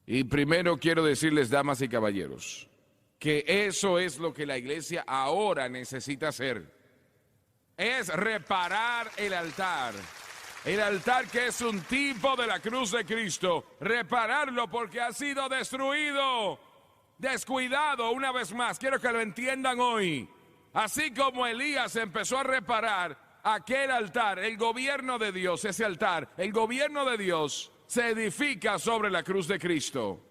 Y primero quiero decirles, damas y caballeros, que eso es lo que la iglesia ahora necesita hacer. Es reparar el altar. El altar que es un tipo de la cruz de Cristo. Repararlo porque ha sido destruido, descuidado una vez más. Quiero que lo entiendan hoy. Así como Elías empezó a reparar aquel altar, el gobierno de Dios, ese altar, el gobierno de Dios se edifica sobre la cruz de Cristo.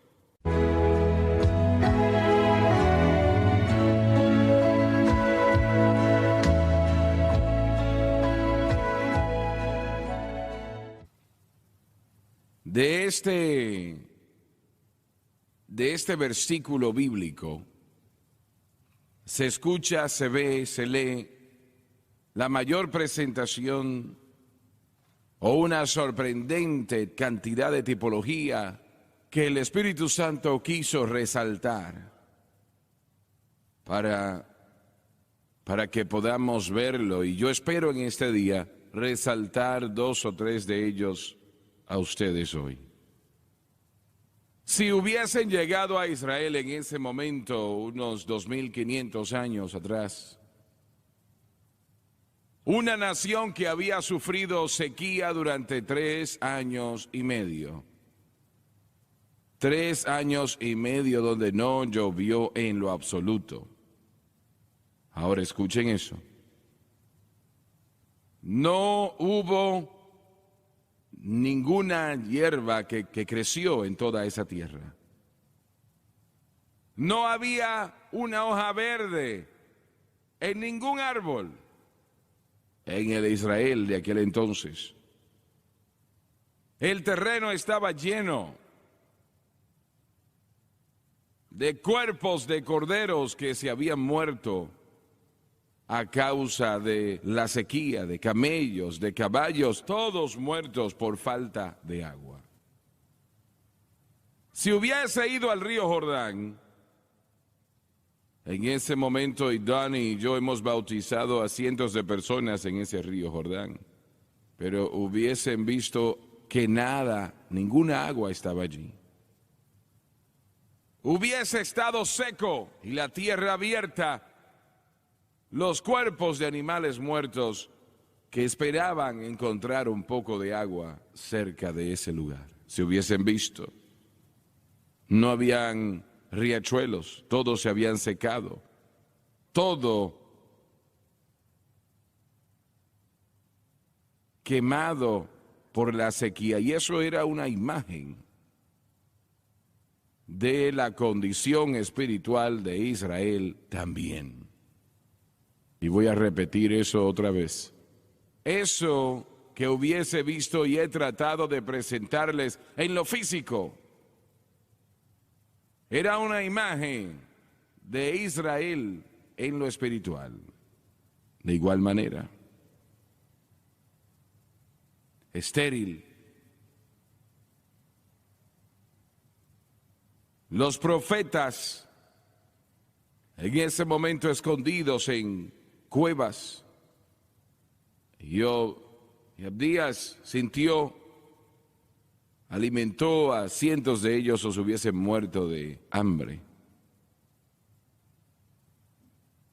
De este versículo bíblico se escucha, se ve, se lee la mayor presentación o una sorprendente cantidad de tipología que el Espíritu Santo quiso resaltar para que podamos verlo. Y yo espero en este día resaltar 2 o 3 de ellos a ustedes hoy. Si hubiesen llegado a Israel en ese momento, unos 2500 años atrás, una nación que había sufrido sequía durante 3 años y medio. 3 años y medio donde no llovió en lo absoluto. Ahora escuchen eso. No hubo ninguna hierba que creció en toda esa tierra. No había una hoja verde en ningún árbol en el Israel de aquel entonces. El terreno estaba lleno de cuerpos de corderos que se habían muerto a causa de la sequía, de camellos, de caballos, todos muertos por falta de agua. Si hubiese ido al río Jordán, en ese momento, y Donnie y yo hemos bautizado a cientos de personas en ese río Jordán, pero hubiesen visto que nada, ninguna agua estaba allí. Hubiese estado seco y la tierra abierta, los cuerpos de animales muertos que esperaban encontrar un poco de agua cerca de ese lugar. Se hubiesen visto. No habían riachuelos, todos se habían secado. Todo quemado por la sequía. Y eso era una imagen de la condición espiritual de Israel también. Y voy a repetir eso otra vez. Eso que hubiese visto y he tratado de presentarles en lo físico era una imagen de Israel en lo espiritual. De igual manera, estéril. Los profetas en ese momento escondidos en cuevas. Y Abdías sintió, alimentó a cientos de ellos o se hubiesen muerto de hambre.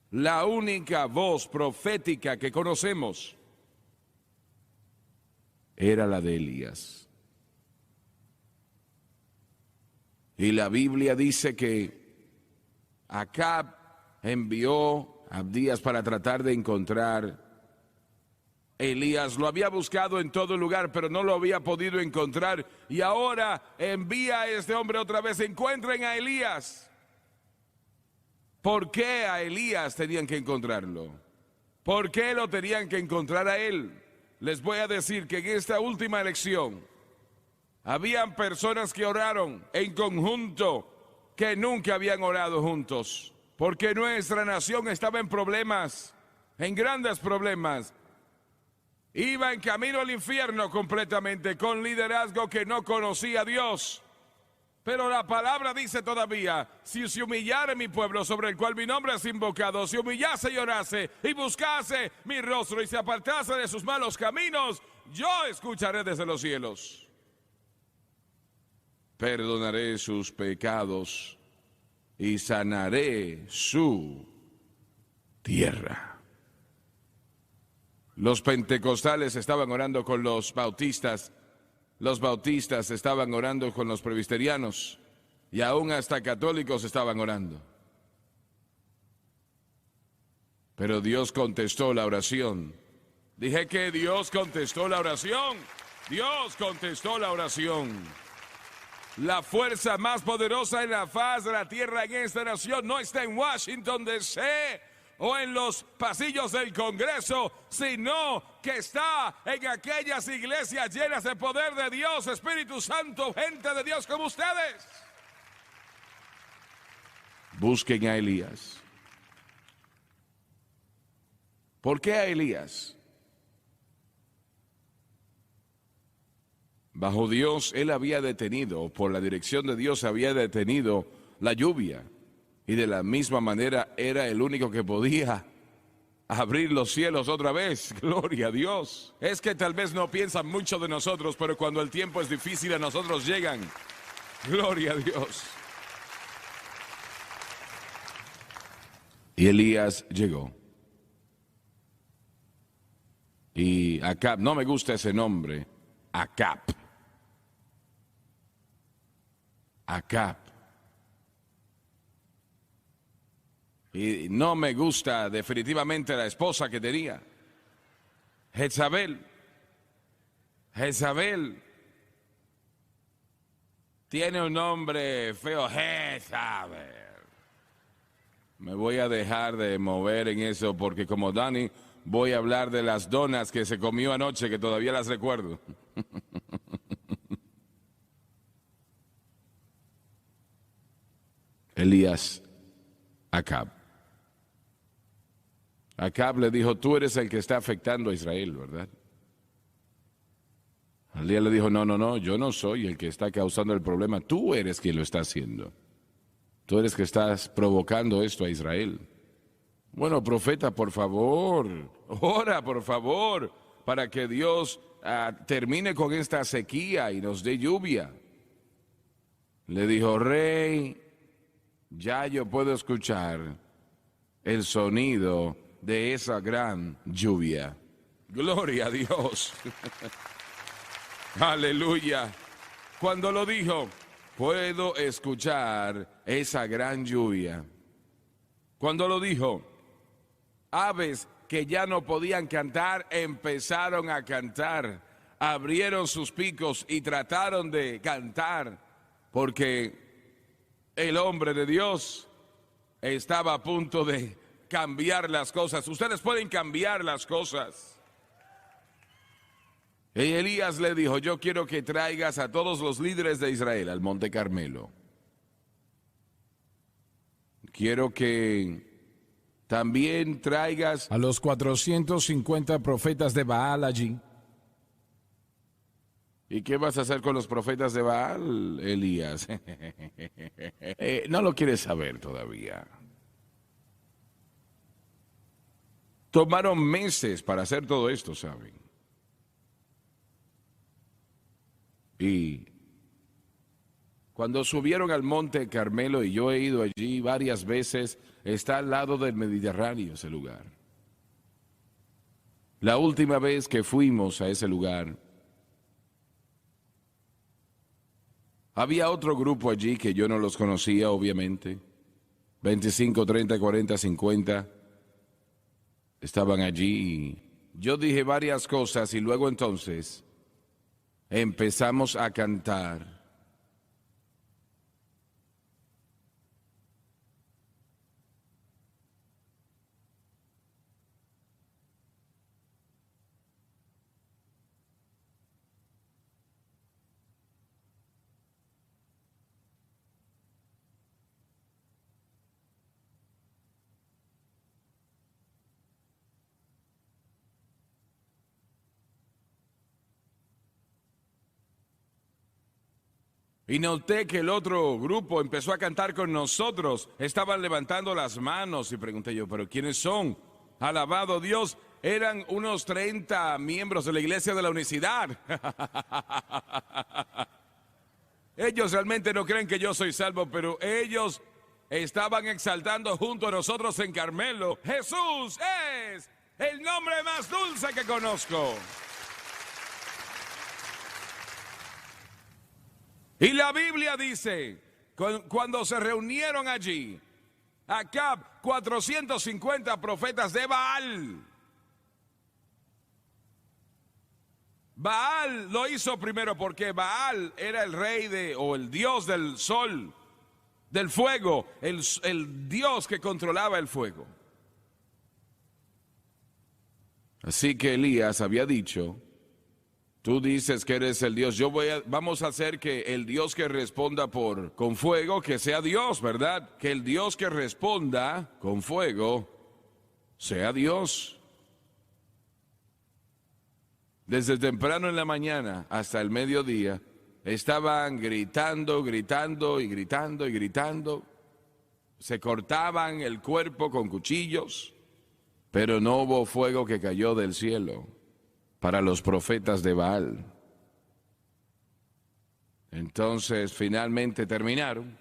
La única voz profética que conocemos era la de Elías. Y la Biblia dice que Acab envió a Abdías para tratar de encontrar. Elías lo había buscado en todo lugar, pero no lo había podido encontrar. Y ahora envía a este hombre otra vez. Encuentren a Elías. ¿Por qué a Elías tenían que encontrarlo? ¿Por qué lo tenían que encontrar a él? Les voy a decir que en esta última elección habían personas que oraron en conjunto que nunca habían orado juntos. Porque nuestra nación estaba en problemas, en grandes problemas. Iba en camino al infierno completamente, con liderazgo que no conocía a Dios. Pero la palabra dice todavía, si se humillare mi pueblo sobre el cual mi nombre es invocado, si humillase y orase y buscase mi rostro y se apartase de sus malos caminos, yo escucharé desde los cielos. perdonaré sus pecados y sanaré su tierra. Los pentecostales estaban orando con los bautistas estaban orando con los presbiterianos y aún hasta católicos estaban orando. Pero Dios contestó la oración. Dije que Dios contestó la oración. Dios contestó la oración. La fuerza más poderosa en la faz de la tierra en esta nación no está en Washington DC o en los pasillos del Congreso, sino que está en aquellas iglesias llenas de poder de Dios, Espíritu Santo, gente de Dios como ustedes. Busquen a Elías. ¿Por qué a Elías? Bajo Dios, él había detenido, por la dirección de Dios, había detenido la lluvia. Y de la misma manera era el único que podía abrir los cielos otra vez. Gloria a Dios. Es que tal vez no piensan mucho de nosotros, pero cuando el tiempo es difícil a nosotros llegan. Gloria a Dios. Y Elías llegó. Y Acab, no me gusta ese nombre, Acab. Acab. Y no me gusta definitivamente la esposa que tenía, Jezabel. Jezabel tiene un nombre feo, Jezabel. Me voy a dejar de mover en eso porque como Dani voy a hablar de las donas que se comió anoche, que todavía las recuerdo. Elías, Acab. Acab le dijo, tú eres el que está afectando a Israel, ¿verdad? Elías le dijo, no, yo no soy el que está causando el problema, tú eres quien lo está haciendo. Tú eres que estás provocando esto a Israel. Bueno, profeta, por favor, ora, por favor, para que Dios termine con esta sequía y nos dé lluvia. Le dijo, rey, ya yo puedo escuchar el sonido de esa gran lluvia. Gloria a Dios. Aleluya. Cuando lo dijo, puedo escuchar esa gran lluvia. Cuando lo dijo, aves que ya no podían cantar empezaron a cantar, abrieron sus picos y trataron de cantar, porque el hombre de Dios estaba a punto de cambiar las cosas. Ustedes pueden cambiar las cosas. Y Elías le dijo, yo quiero que traigas a todos los líderes de Israel al Monte Carmelo. Quiero que también traigas a los 450 profetas de Baal allí. ¿Y qué vas a hacer con los profetas de Baal, Elías? No lo quieres saber todavía. Tomaron meses para hacer todo esto, ¿saben? Y cuando subieron al Monte Carmelo, y yo he ido allí varias veces, está al lado del Mediterráneo ese lugar. La última vez que fuimos a ese lugar, había otro grupo allí que yo no los conocía, obviamente. 25, 30, 40, 50 estaban allí. Yo dije varias cosas y luego entonces empezamos a cantar. Y noté que el otro grupo empezó a cantar con nosotros. Estaban levantando las manos y pregunté yo, ¿pero quiénes son? Alabado Dios, eran unos 30 miembros de la iglesia de la Unicidad. Ellos realmente no creen que yo soy salvo, pero ellos estaban exaltando junto a nosotros en Carmelo: Jesús es el nombre más dulce que conozco. Y la Biblia dice, cuando se reunieron allí, Acab, 450 profetas de Baal. Baal lo hizo primero porque Baal era el rey o el dios del sol, del fuego, el dios que controlaba el fuego. Así que Elías había dicho: tú dices que eres el Dios, vamos a hacer que el Dios que responda con fuego, que sea Dios, ¿verdad? Que el Dios que responda con fuego sea Dios. Desde temprano en la mañana hasta el mediodía estaban gritando, gritando y gritando y gritando. Se cortaban el cuerpo con cuchillos, pero no hubo fuego que cayó del cielo para los profetas de Baal. Entonces finalmente terminaron,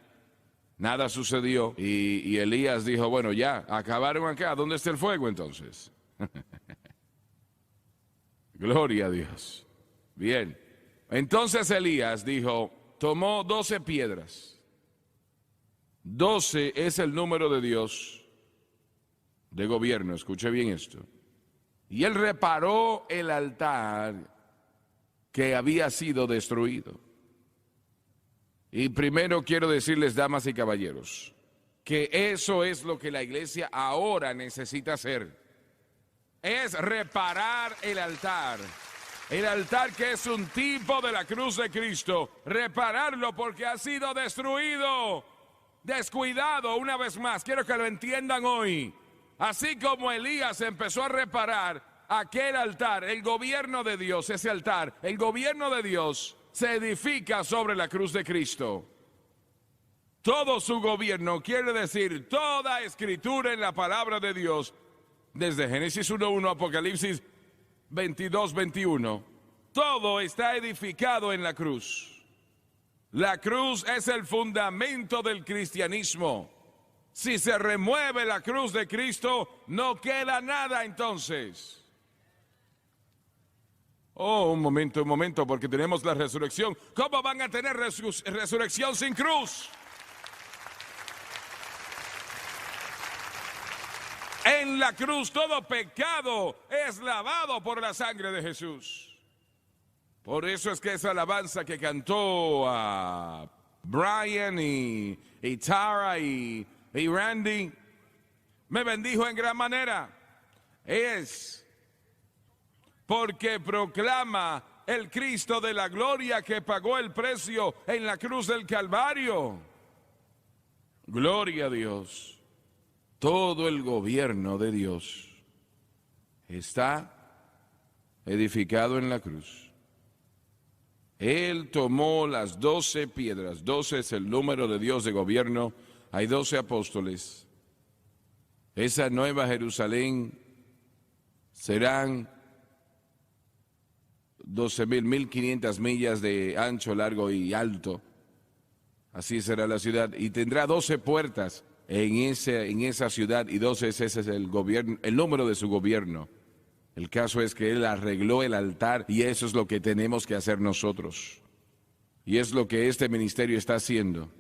nada sucedió y Elías dijo: bueno, ya, acabaron acá, ¿dónde está el fuego entonces? Gloria a Dios. Bien, entonces Elías dijo, tomó 12 piedras. 12 es el número de Dios de gobierno, escuche bien esto. Y él reparó el altar que había sido destruido. Y primero quiero decirles, damas y caballeros, que eso es lo que la iglesia ahora necesita hacer. Es reparar el altar. El altar que es un tipo de la cruz de Cristo. Repararlo porque ha sido destruido, descuidado. Una vez más, quiero que lo entiendan hoy. Así como Elías empezó a reparar aquel altar, el gobierno de Dios, ese altar, el gobierno de Dios se edifica sobre la cruz de Cristo. Todo su gobierno, quiere decir toda escritura en la palabra de Dios, desde Génesis 1:1, Apocalipsis 22:21, todo está edificado en la cruz. La cruz es el fundamento del cristianismo. Si se remueve la cruz de Cristo, no queda nada entonces. Oh, un momento, porque tenemos la resurrección. ¿Cómo van a tener resurrección sin cruz? En la cruz todo pecado es lavado por la sangre de Jesús. Por eso es que esa alabanza que cantó a Brian y Tara y Randy me bendijo en gran manera. Es porque proclama el Cristo de la gloria que pagó el precio en la cruz del Calvario. Gloria a Dios. Todo el gobierno de Dios está edificado en la cruz. Él tomó las 12 piedras, 12 es el número de Dios de gobierno, hay 12 apóstoles. Esa nueva Jerusalén serán 12.500 millas de ancho, largo y alto. Así será la ciudad y tendrá 12 puertas. En esa ciudad, y 12 ese es el gobierno, el número de su gobierno. El caso es que él arregló el altar y eso es lo que tenemos que hacer nosotros. Y es lo que este ministerio está haciendo,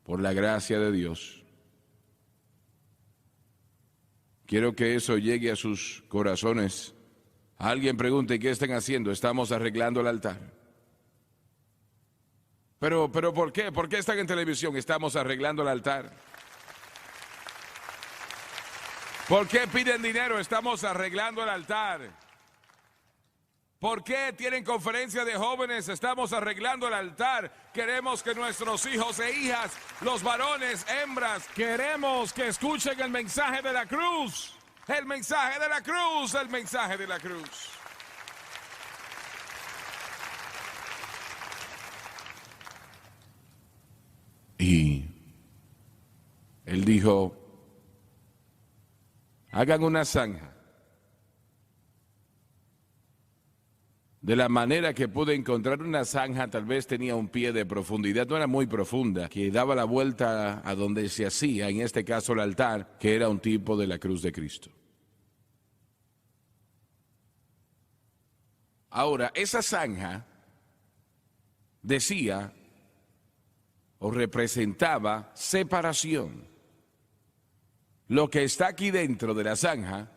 por la gracia de Dios. Quiero que eso llegue a sus corazones. Alguien pregunte, ¿qué están haciendo? Estamos arreglando el altar. Pero ¿por qué? ¿Por qué están en televisión? Estamos arreglando el altar. ¿Por qué piden dinero? Estamos arreglando el altar. ¿Por qué tienen conferencia de jóvenes? Estamos arreglando el altar. Queremos que nuestros hijos e hijas, los varones, hembras, queremos que escuchen el mensaje de la cruz. El mensaje de la cruz, el mensaje de la cruz. Y él dijo, hagan una zanja De la manera que pude encontrar una zanja, tal vez tenía un pie de profundidad, no era muy profunda, que daba la vuelta a donde se hacía, en este caso el altar, que era un tipo de la cruz de Cristo. Ahora, esa zanja decía o representaba separación. Lo que está aquí dentro de la zanja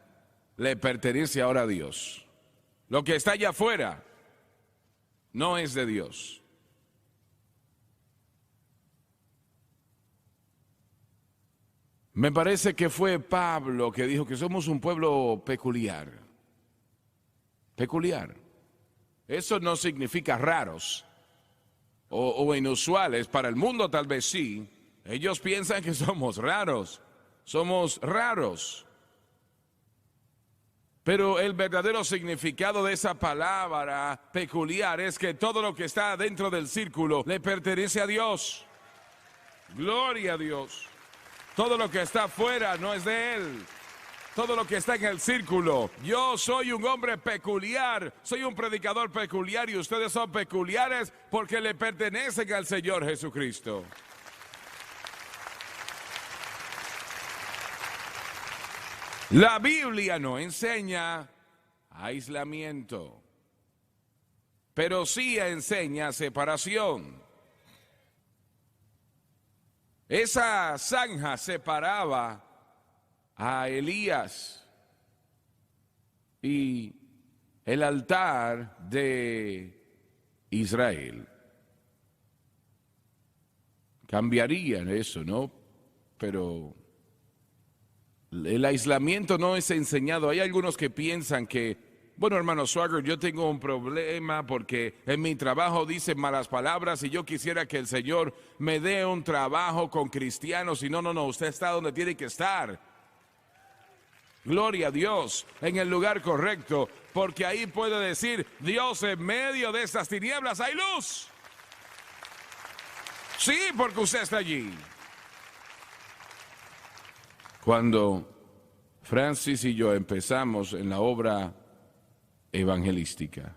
le pertenece ahora a Dios. Lo que está allá afuera no es de Dios. Me parece que fue Pablo que dijo que somos un pueblo peculiar. Peculiar. Eso no significa raros o inusuales. Para el mundo tal vez sí. Ellos piensan que somos raros. Somos raros. Pero el verdadero significado de esa palabra peculiar es que todo lo que está dentro del círculo le pertenece a Dios. Gloria a Dios. Todo lo que está afuera no es de Él. Todo lo que está en el círculo. Yo soy un hombre peculiar, soy un predicador peculiar y ustedes son peculiares porque le pertenecen al Señor Jesucristo. La Biblia no enseña aislamiento, pero sí enseña separación. Esa zanja separaba a Elías y el altar de Israel. Cambiarían eso, ¿no? Pero el aislamiento no es enseñado. Hay algunos que piensan que, bueno, hermano Swagger, yo tengo un problema porque en mi trabajo dicen malas palabras y yo quisiera que el Señor me dé un trabajo con cristianos. Y no, usted está donde tiene que estar. Gloria a Dios, en el lugar correcto, porque ahí puede decir, Dios, en medio de estas tinieblas hay luz. Sí, porque usted está allí. Cuando Francis y yo empezamos en la obra evangelística,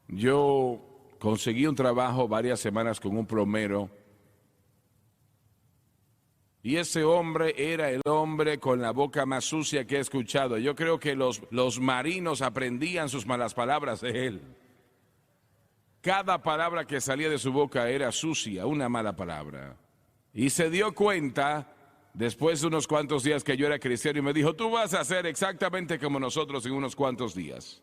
yo conseguí un trabajo varias semanas con un plomero. Y ese hombre era el hombre con la boca más sucia que he escuchado. Yo creo que los marinos aprendían sus malas palabras de él. Cada palabra que salía de su boca era sucia, una mala palabra. Y se dio cuenta, después de unos cuantos días que yo era cristiano, y me dijo, tú vas a hacer exactamente como nosotros en unos cuantos días.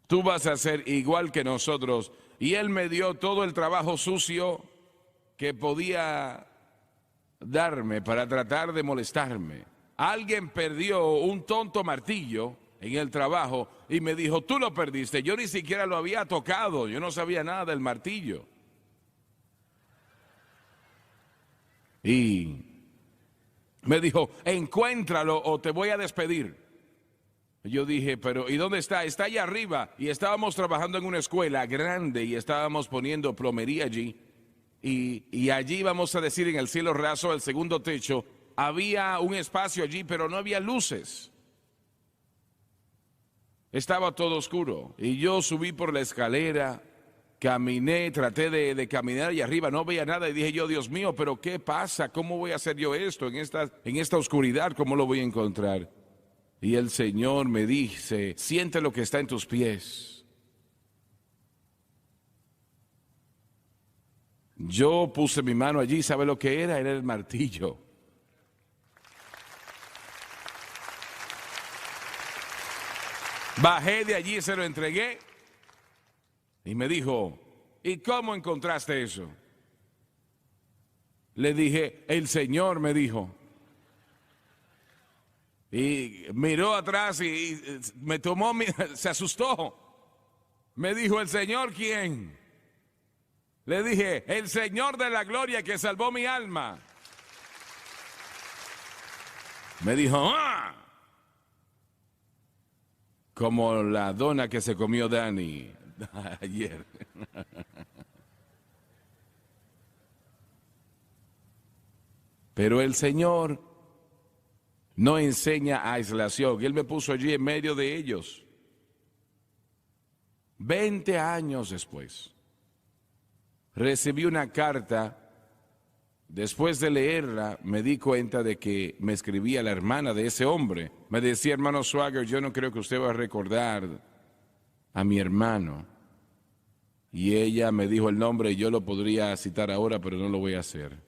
Tú vas a ser igual que nosotros. Y él me dio todo el trabajo sucio que podía darme para tratar de molestarme. Alguien perdió un tonto martillo en el trabajo y me dijo, tú lo perdiste. Yo ni siquiera lo había tocado, yo no sabía nada del martillo. Y me dijo, encuéntralo o te voy a despedir. Yo dije, pero ¿y dónde está? Está allá arriba. Y estábamos trabajando en una escuela grande y estábamos poniendo plomería allí. Y allí, vamos a decir, en el cielo raso, el segundo techo, había un espacio allí, pero no había luces. Estaba todo oscuro. Y yo subí por la escalera, caminé, traté de caminar y arriba no veía nada. Y dije yo, Dios mío, ¿pero qué pasa? ¿Cómo voy a hacer yo esto en esta oscuridad? ¿Cómo lo voy a encontrar? Y el Señor me dice, siente lo que está en tus pies. Yo puse mi mano allí, ¿sabe lo que era? Era el martillo. Bajé de allí, se lo entregué y me dijo, ¿y cómo encontraste eso? Le dije, el Señor me dijo. Y miró atrás y me tomó, se asustó. Me dijo, ¿el Señor quién? Le dije, el Señor de la gloria que salvó mi alma. Me dijo, ¡ah! Como la dona que se comió Dani ayer. Pero el Señor no enseña aislación. Él me puso allí en medio de ellos. 20 años después, recibí una carta. Después de leerla, me di cuenta de que me escribía la hermana de ese hombre. Me decía, hermano Swaggart, yo no creo que usted va a recordar a mi hermano. Y ella me dijo el nombre y yo lo podría citar ahora, pero no lo voy a hacer.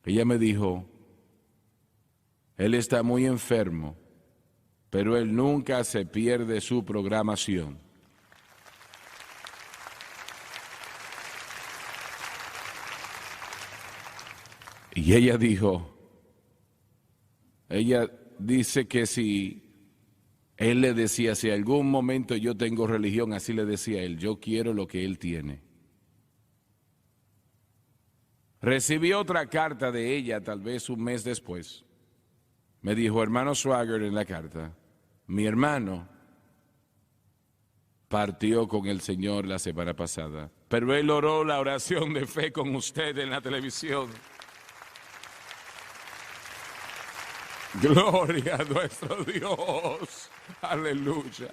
Ella me dijo, él está muy enfermo, pero él nunca se pierde su programación. Y ella dice que si él le decía, si algún momento yo tengo religión, así le decía él, yo quiero lo que él tiene. Recibí otra carta de ella, tal vez un mes después. Me dijo, hermano Swaggart, en la carta, mi hermano partió con el Señor la semana pasada, pero él oró la oración de fe con usted en la televisión. Gloria a nuestro Dios. Aleluya.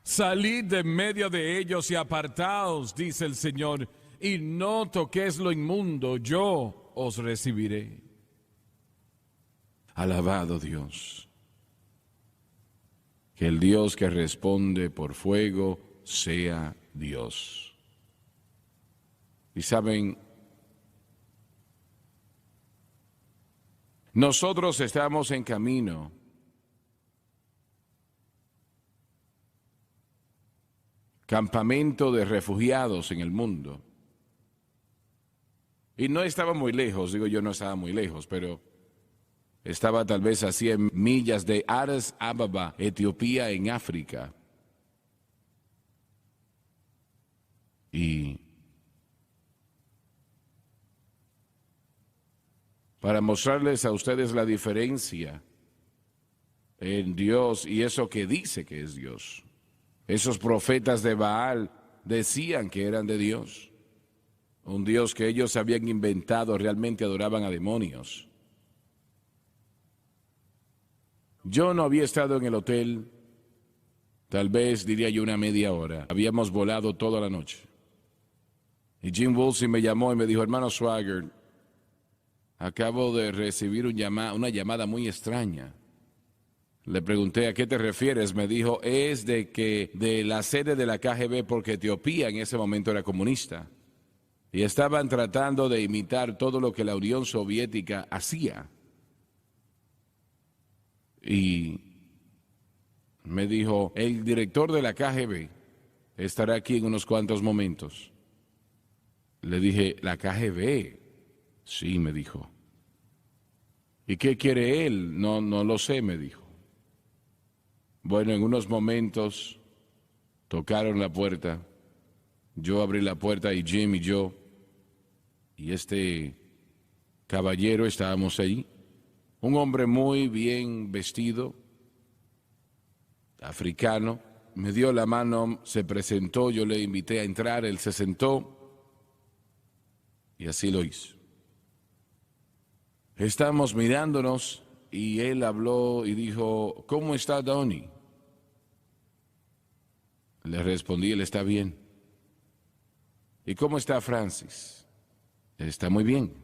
Salid de en medio de ellos y apartaos, dice el Señor, y no toquéis lo inmundo, yo os recibiré. Alabado Dios. Que el Dios que responde por fuego sea Dios. Y saben, nosotros estamos en camino campamento de refugiados en el mundo. Y no estaba muy lejos, digo yo no estaba muy lejos, pero estaba tal vez a 100 millas de Addis Ababa, Etiopía, en África. Y para mostrarles a ustedes la diferencia en Dios y eso que dice que es Dios. Esos profetas de Baal decían que eran de Dios. Un Dios que ellos habían inventado, realmente adoraban a demonios. Yo no había estado en el hotel, tal vez diría yo una media hora. Habíamos volado toda la noche. Y Jim Woolsey me llamó y me dijo, hermano Swaggart, acabo de recibir una llamada muy extraña. Le pregunté, ¿a qué te refieres? Me dijo, es de la sede de la KGB, porque Etiopía en ese momento era comunista. Y estaban tratando de imitar todo lo que la Unión Soviética hacía. Y me dijo, el director de la KGB estará aquí en unos cuantos momentos. Le dije, ¿la KGB? Sí, me dijo. ¿Y qué quiere él? No lo sé, me dijo. Bueno, en unos momentos tocaron la puerta. Yo abrí la puerta y Jim y yo y este caballero estábamos ahí. Un hombre muy bien vestido, africano, me dio la mano, se presentó, yo le invité a entrar, él se sentó y así lo hizo. Estábamos mirándonos y él habló y dijo, ¿cómo está Donnie? Le respondí, él está bien. ¿Y cómo está Francis? Él está muy bien.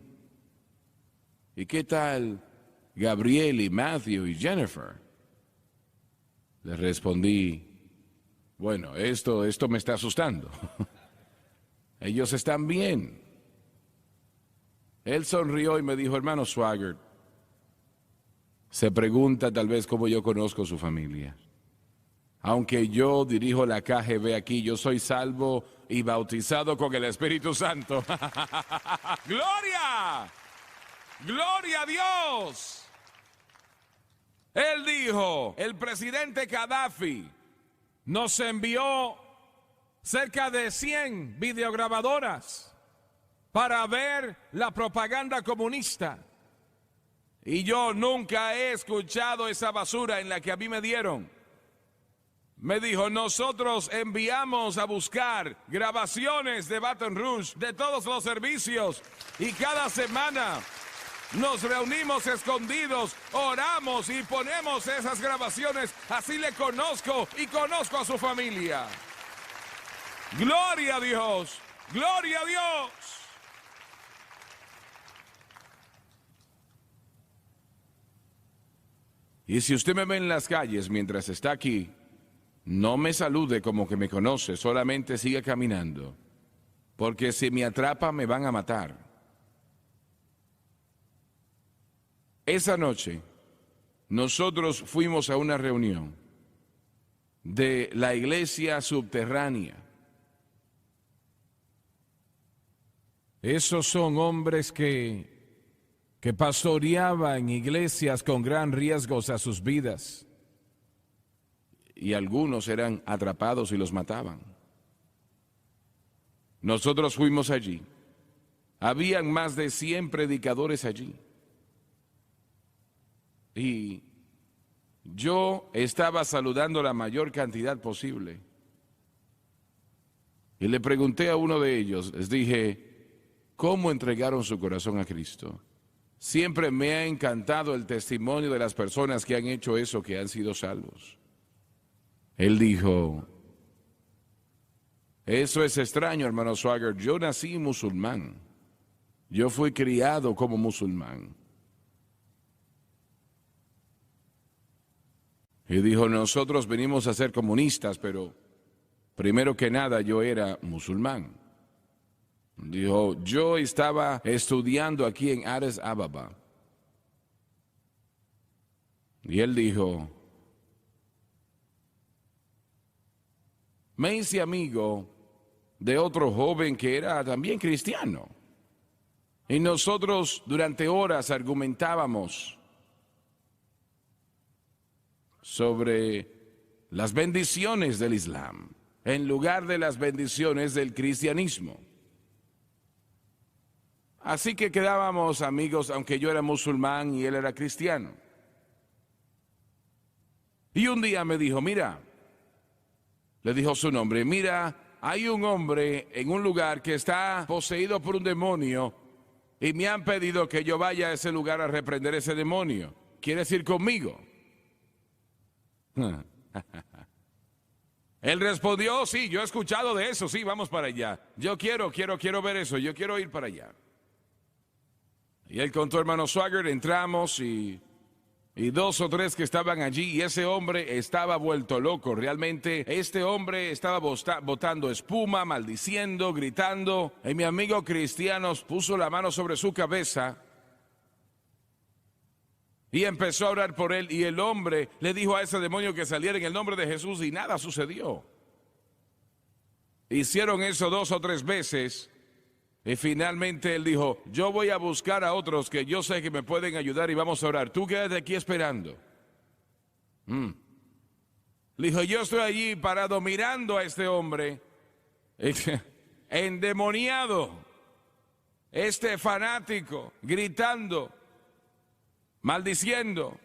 ¿Y qué tal Gabriel y Matthew y Jennifer? Le respondí, bueno, esto me está asustando. Ellos están bien. Él sonrió y me dijo, hermano Swaggart, se pregunta tal vez cómo yo conozco su familia. Aunque yo dirijo la KGB aquí, yo soy salvo y bautizado con el Espíritu Santo. ¡Gloria! ¡Gloria a Dios! Él dijo, el presidente Gaddafi Nos envió cerca de 100 videograbadoras para ver la propaganda comunista. y yo nunca he escuchado esa basura en la que a mí me dieron. Me dijo, nosotros enviamos a buscar grabaciones de Baton Rouge, de todos los servicios, y cada semana Nos reunimos escondidos, oramos y ponemos esas grabaciones. Así le conozco y conozco a su familia. Gloria a Dios, gloria a Dios. Y si usted me ve en las calles mientras está aquí, no me salude como que me conoce, solamente siga caminando. Porque si me atrapa me van a matar. Esa noche, nosotros fuimos a una reunión de la iglesia subterránea. Esos son hombres que pastoreaban iglesias con gran riesgos a sus vidas. Y algunos eran atrapados y los mataban. Nosotros fuimos allí. Habían más de 100 predicadores allí. Y yo estaba saludando la mayor cantidad posible. Y le pregunté a uno de ellos, les dije, ¿cómo entregaron su corazón a Cristo? Siempre me ha encantado el testimonio de las personas que han hecho eso, que han sido salvos. Él dijo, eso es extraño, hermano Swaggart, yo nací musulmán. Yo fui criado como musulmán. Y dijo, nosotros venimos a ser comunistas, pero primero que nada yo era musulmán. Dijo, yo estaba estudiando aquí en Addis Ababa. Y él dijo, me hice amigo de otro joven que era también cristiano. Y nosotros durante horas argumentábamos sobre las bendiciones del Islam en lugar de las bendiciones del cristianismo. Así que quedábamos amigos, aunque yo era musulmán y él era cristiano. Y un día me dijo, mira, le dijo su nombre, mira, hay un hombre en un lugar que está poseído por un demonio y me han pedido que yo vaya a ese lugar a reprender ese demonio. ¿Quieres ir conmigo? Él respondió, sí, yo he escuchado de eso, sí, vamos para allá. Yo quiero ver eso, yo quiero ir para allá. Y él contó, hermano Swaggart, entramos y 2 o 3 que estaban allí y ese hombre estaba vuelto loco. Realmente este hombre estaba botando espuma, maldiciendo, gritando. Y mi amigo cristiano puso la mano sobre su cabeza y empezó a orar por él. Y el hombre le dijo a ese demonio que saliera en el nombre de Jesús y nada sucedió. Hicieron eso 2 o 3 veces. Y finalmente él dijo, yo voy a buscar a otros que yo sé que me pueden ayudar y vamos a orar. Tú quédate aquí esperando. Le dijo, yo estoy allí parado mirando a este hombre endemoniado, este fanático, gritando, maldiciendo.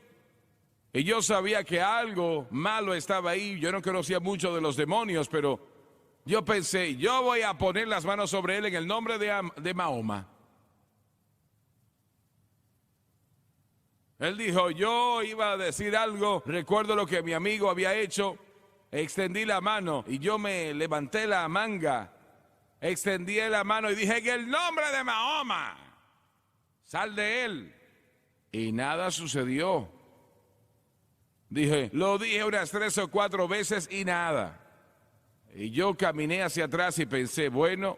Y yo sabía que algo malo estaba ahí. Yo no conocía mucho de los demonios, pero yo pensé, yo voy a poner las manos sobre él en el nombre de Mahoma. Él dijo, yo iba a decir algo, recuerdo lo que mi amigo había hecho, extendí la mano y yo me levanté la manga, extendí la mano y dije, en el nombre de Mahoma, sal de él. Y nada sucedió. Lo dije unas 3 o 4 veces y nada. Y yo caminé hacia atrás y pensé, bueno,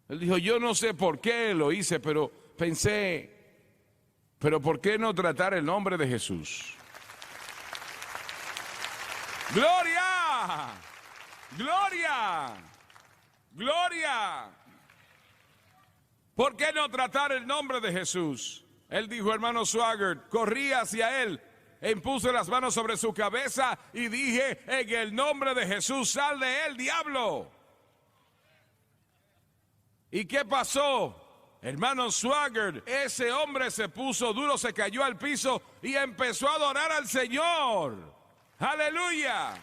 él dijo, yo no sé por qué lo hice, pero pensé, pero ¿por qué no tratar el nombre de Jesús? ¡Gloria! ¡Gloria! ¡Gloria! ¿Por qué no tratar el nombre de Jesús? Él dijo, hermano Swaggart, corrí hacia él. Puse las manos sobre su cabeza y dije, en el nombre de Jesús, sal de él, diablo. ¿Y qué pasó? Hermano Swaggart, ese hombre se puso duro, se cayó al piso y empezó a adorar al Señor. ¡Aleluya!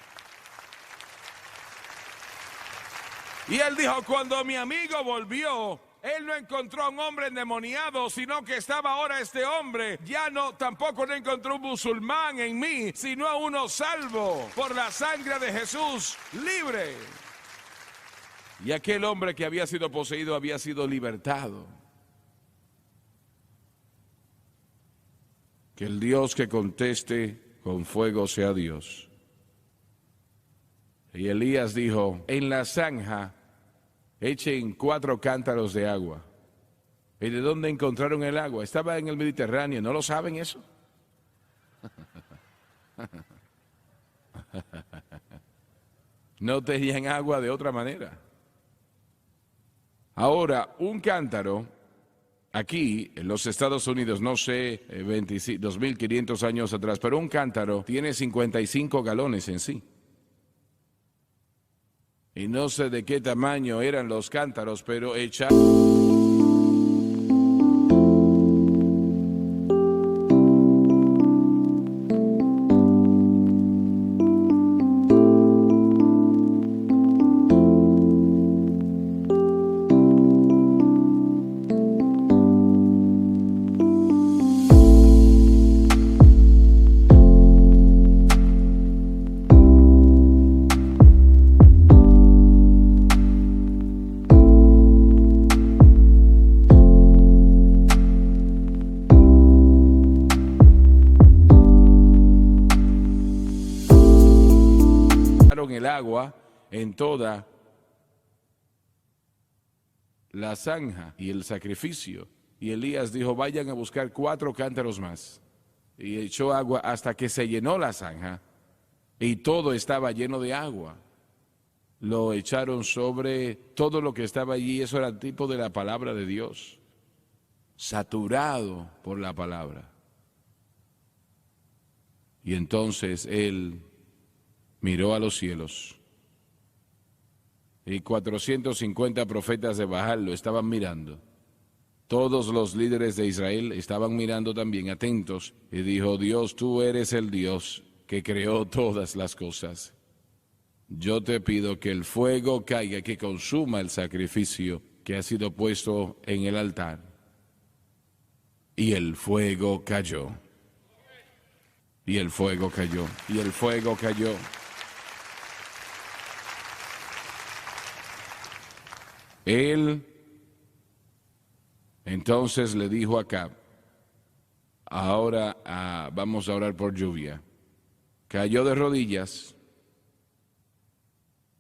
Y él dijo, cuando mi amigo volvió, Él no encontró a un hombre endemoniado, sino que estaba ahora este hombre. Ya no, tampoco no encontró un musulmán en mí, sino a uno salvo por la sangre de Jesús, libre. Y aquel hombre que había sido poseído había sido libertado. Que el Dios que conteste con fuego sea Dios. Y Elías dijo, en la zanja echen 4 cántaros de agua. ¿Y de dónde encontraron el agua? Estaba en el Mediterráneo, ¿no lo saben eso? No tenían agua de otra manera. Ahora, un cántaro, aquí en los Estados Unidos, no sé, 2.500 años atrás, pero un cántaro tiene 55 galones en sí. Y no sé de qué tamaño eran los cántaros, pero el agua en toda la zanja y el sacrificio. Y Elías dijo, vayan a buscar 4 cántaros más. Y echó agua hasta que se llenó la zanja y todo estaba lleno de agua. Lo echaron sobre todo lo que estaba allí. Eso era el tipo de la palabra de Dios, saturado por la palabra. Y entonces él miró a los cielos y 450 profetas de Baal lo estaban mirando. Todos los líderes de Israel estaban mirando también, atentos, y dijo, Dios, tú eres el Dios que creó todas las cosas. Yo te pido que el fuego caiga, que consuma el sacrificio que ha sido puesto en el altar. Y el fuego cayó. Y el fuego cayó. Y el fuego cayó. Él entonces le dijo a Acab, ahora vamos a orar por lluvia. Cayó de rodillas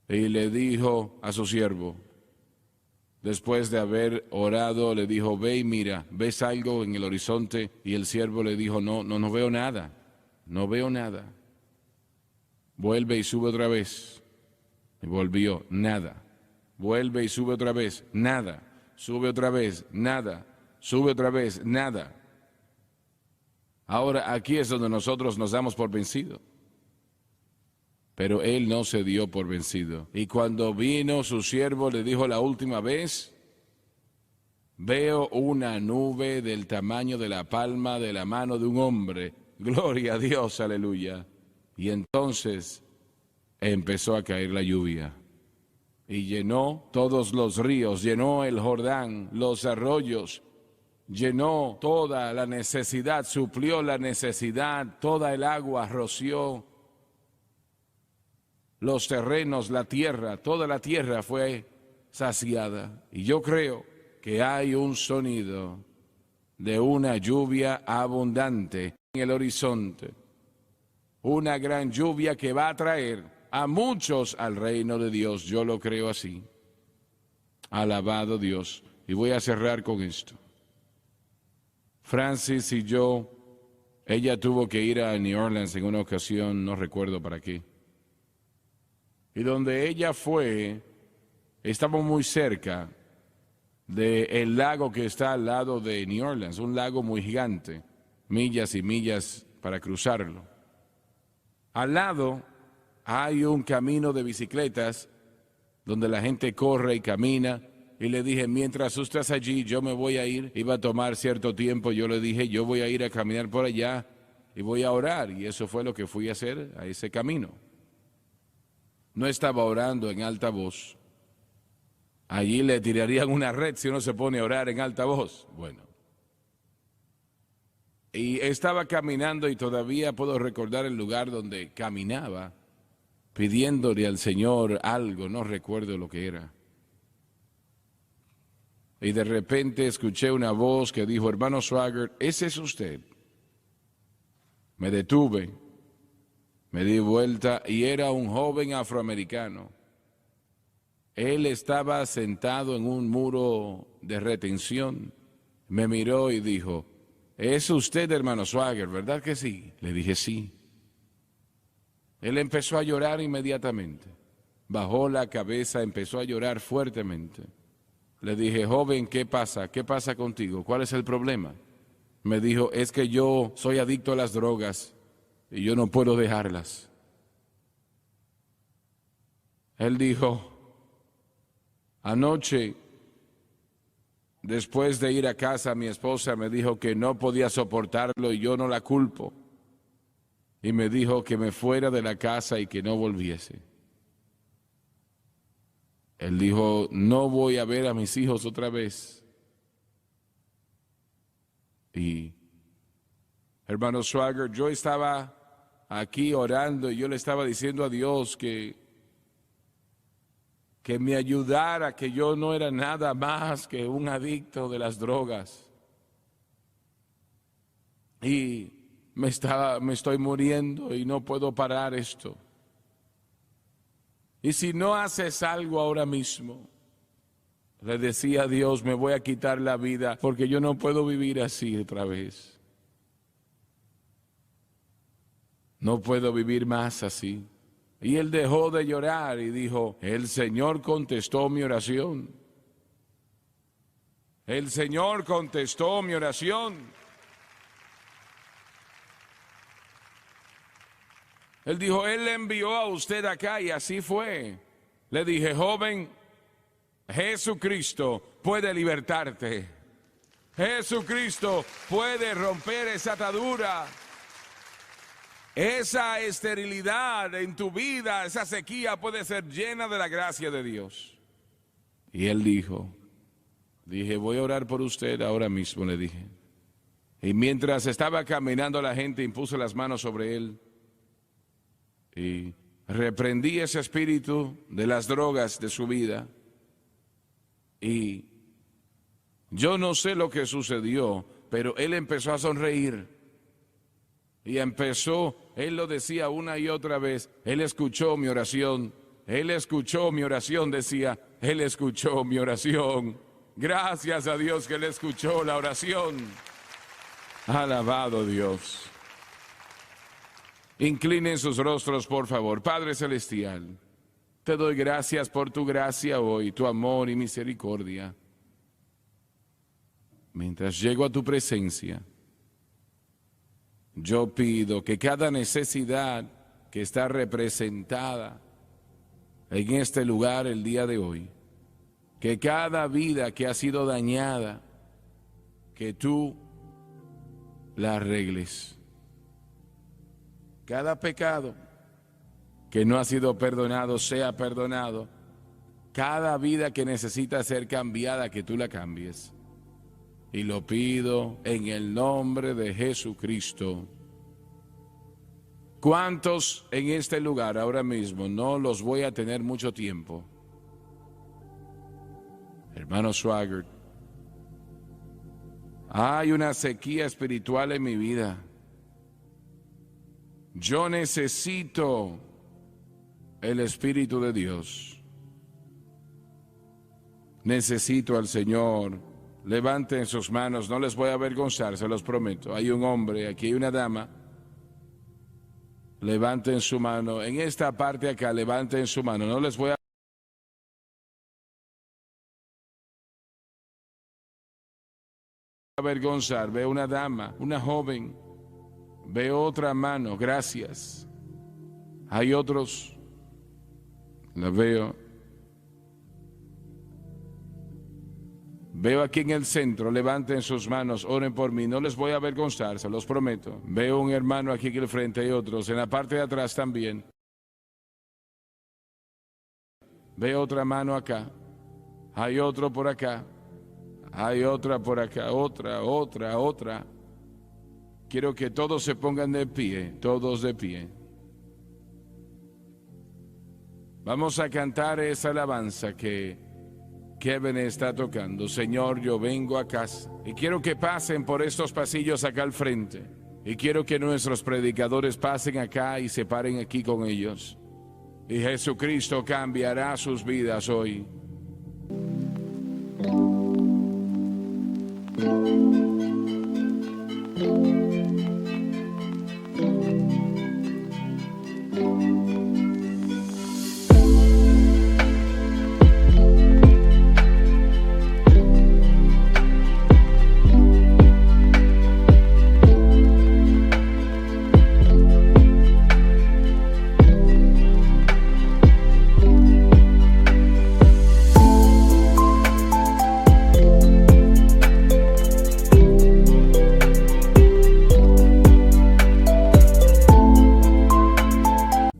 y le dijo a su siervo, después de haber orado, le dijo, ve y mira, ¿ves algo en el horizonte? Y el siervo le dijo, no veo nada, no veo nada. Vuelve y sube otra vez. Y volvió, nada. Vuelve y sube otra vez, nada. Sube otra vez, nada. Sube otra vez, nada. Ahora aquí es donde nosotros nos damos por vencido. Pero él no se dio por vencido. Y cuando vino su siervo le dijo la última vez, veo una nube del tamaño de la palma de la mano de un hombre. Gloria a Dios, aleluya. Y entonces empezó a caer la lluvia. Y llenó todos los ríos, llenó el Jordán, los arroyos, llenó toda la necesidad, suplió la necesidad, toda el agua roció los terrenos, la tierra, toda la tierra fue saciada. Y yo creo que hay un sonido de una lluvia abundante en el horizonte, una gran lluvia que va a traer a muchos al reino de Dios. Yo lo creo así. Alabado Dios. Y voy a cerrar con esto. Francis y yo, ella tuvo que ir a New Orleans en una ocasión, no recuerdo para qué. Y donde ella fue, estamos muy cerca del lago que está al lado de New Orleans, un lago muy gigante, millas y millas para cruzarlo. Al lado hay un camino de bicicletas donde la gente corre y camina. Y le dije, mientras tú estás allí, yo me voy a ir. Iba a tomar cierto tiempo. Yo le dije, yo voy a ir a caminar por allá y voy a orar. Y eso fue lo que fui a hacer a ese camino. No estaba orando en alta voz. allí le tirarían una red si uno se pone a orar en alta voz. Bueno. Y estaba caminando y todavía puedo recordar el lugar donde caminaba, pidiéndole al Señor algo, no recuerdo lo que era. Y de repente escuché una voz que dijo, hermano Swaggart, ese es usted. Me detuve, me di vuelta y era un joven afroamericano. Él estaba sentado en un muro de retención. Me miró y dijo, es usted, hermano Swaggart, ¿verdad que sí? Le dije sí. Él empezó a llorar inmediatamente. Bajó la cabeza, empezó a llorar fuertemente. Le dije, joven, ¿qué pasa? ¿Qué pasa contigo? ¿Cuál es el problema? Me dijo, es que yo soy adicto a las drogas y yo no puedo dejarlas. Él dijo, anoche, después de ir a casa, mi esposa me dijo que no podía soportarlo y yo no la culpo. Y me dijo que me fuera de la casa y que no volviese. Él dijo, no voy a ver a mis hijos otra vez. Y, hermano Swaggart, yo estaba aquí orando y yo le estaba diciendo a Dios que me ayudara, que yo no era nada más que un adicto de las drogas. Y me estoy muriendo y no puedo parar esto. Y si no haces algo ahora mismo, le decía a Dios, me voy a quitar la vida porque yo no puedo vivir así otra vez. No puedo vivir más así. Y él dejó de llorar y dijo, el Señor contestó mi oración. El Señor contestó mi oración. Él dijo, Él le envió a usted acá y así fue. Le dije, joven, Jesucristo puede libertarte. Jesucristo puede romper esa atadura. Esa esterilidad en tu vida, esa sequía puede ser llena de la gracia de Dios. Y él dije, voy a orar por usted ahora mismo, le dije. Y mientras estaba caminando la gente, impuse las manos sobre él. Y reprendí ese espíritu de las drogas de su vida. Y yo no sé lo que sucedió, pero él empezó a sonreír. Y él lo decía una y otra vez, él escuchó mi oración, él escuchó mi oración, decía, él escuchó mi oración. Gracias a Dios que él escuchó la oración. Alabado Dios. Inclinen sus rostros, por favor. Padre Celestial, te doy gracias por tu gracia hoy, tu amor y misericordia. Mientras llego a tu presencia, yo pido que cada necesidad que está representada en este lugar el día de hoy, que cada vida que ha sido dañada, que tú la arregles. Cada pecado que no ha sido perdonado sea perdonado. Cada vida que necesita ser cambiada, que tú la cambies. Y lo pido en el nombre de Jesucristo. ¿Cuántos en este lugar ahora mismo? No los voy a tener mucho tiempo. Hermano Swaggart, hay una sequía espiritual en mi vida. Yo necesito el Espíritu de Dios. Necesito al Señor. Levanten sus manos, no les voy a avergonzar, se los prometo. Hay un hombre, aquí hay una dama. Levanten su mano. En esta parte acá, levanten su mano. No les voy a avergonzar. Veo una dama, una joven. Veo otra mano, gracias. Hay otros. La veo. Veo aquí en el centro, levanten sus manos, oren por mí, no les voy a avergonzar, se los prometo. Veo un hermano aquí en el frente y otros, en la parte de atrás también. Veo otra mano acá. Hay otro por acá. Hay otra por acá, otra. Quiero que todos se pongan de pie, todos de pie. Vamos a cantar esa alabanza que Kevin está tocando. Señor, yo vengo a casa. Y quiero que pasen por estos pasillos acá al frente. Y quiero que nuestros predicadores pasen acá y se paren aquí con ellos. Y Jesucristo cambiará sus vidas hoy.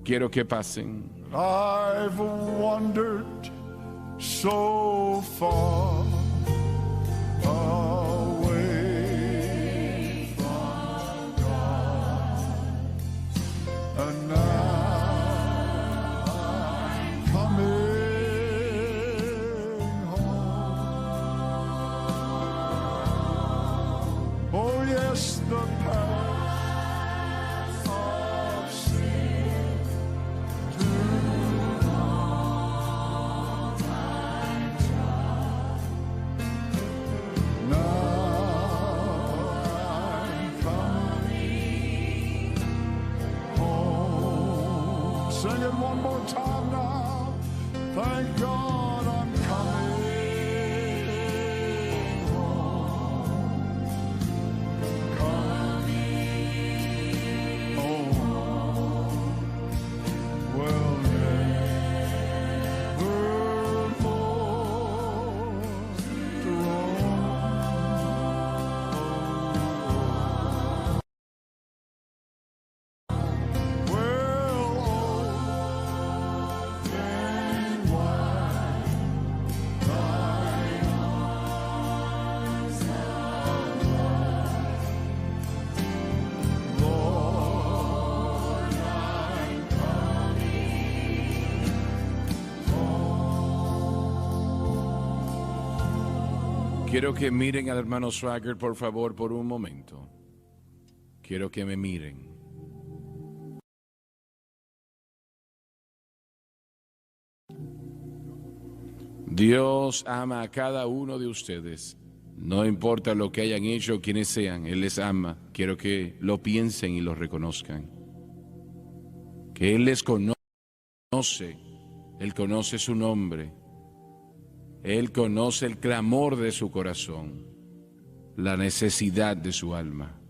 Quiero que pasen. I've wandered so far away from God, and now I'm coming home. Oh yes, the path of sin sing it one more time now. Thank God I'm coming home. Coming home. Well, never more to Quiero que miren al hermano Swagger, por favor, por un momento. Quiero que me miren. Dios ama a cada uno de ustedes. No importa lo que hayan hecho o quienes sean, Él les ama. Quiero que lo piensen y lo reconozcan. Que Él les conoce. Él conoce su nombre. Él conoce el clamor de su corazón, la necesidad de su alma.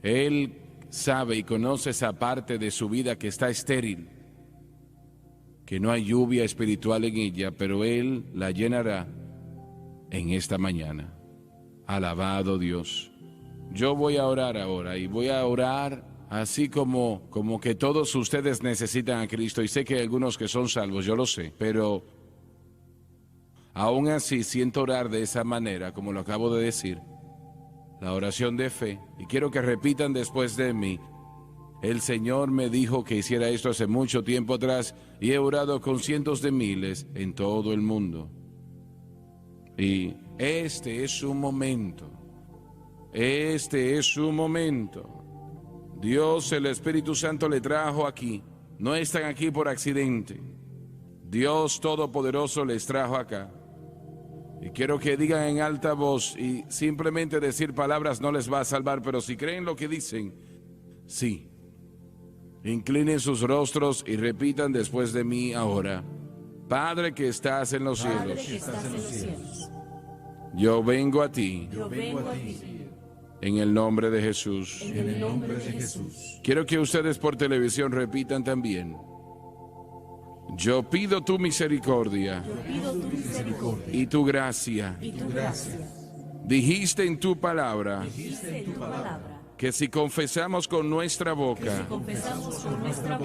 Él sabe y conoce esa parte de su vida que está estéril, que no hay lluvia espiritual en ella, pero Él la llenará en esta mañana. Alabado Dios. Yo voy a orar ahora y voy a orar así como que todos ustedes necesitan a Cristo. Y sé que hay algunos que son salvos, yo lo sé, pero aún así siento orar de esa manera, como lo acabo de decir, la oración de fe. Y quiero que repitan después de mí. El Señor me dijo que hiciera esto hace mucho tiempo atrás y he orado con cientos de miles en todo el mundo. Y este es su momento. Este es su momento. Dios, el Espíritu Santo le trajo aquí. No están aquí por accidente. Dios Todopoderoso les trajo acá. Y quiero que digan en alta voz, y simplemente decir palabras no les va a salvar, pero si creen lo que dicen, sí. Inclinen sus rostros y repitan después de mí ahora. Padre que estás en los cielos, yo vengo a ti, en el nombre de Jesús. Quiero que ustedes por televisión repitan también. Yo pido tu misericordia, y tu gracia. Dijiste en tu palabra que si confesamos con nuestra boca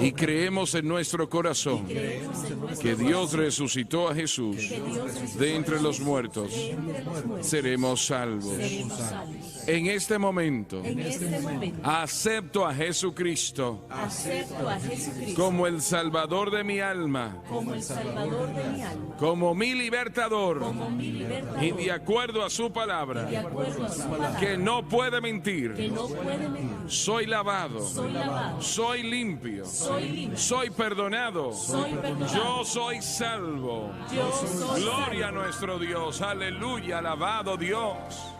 y creemos en nuestro corazón que Dios resucitó a Jesús de entre los muertos, seremos salvos. En este momento, acepto a Jesucristo como el Salvador de mi alma, como mi libertador, y de acuerdo a su palabra, que no puede mentir, soy lavado, soy limpio, soy perdonado, yo soy salvo. Gloria a nuestro Dios, aleluya, alabado Dios.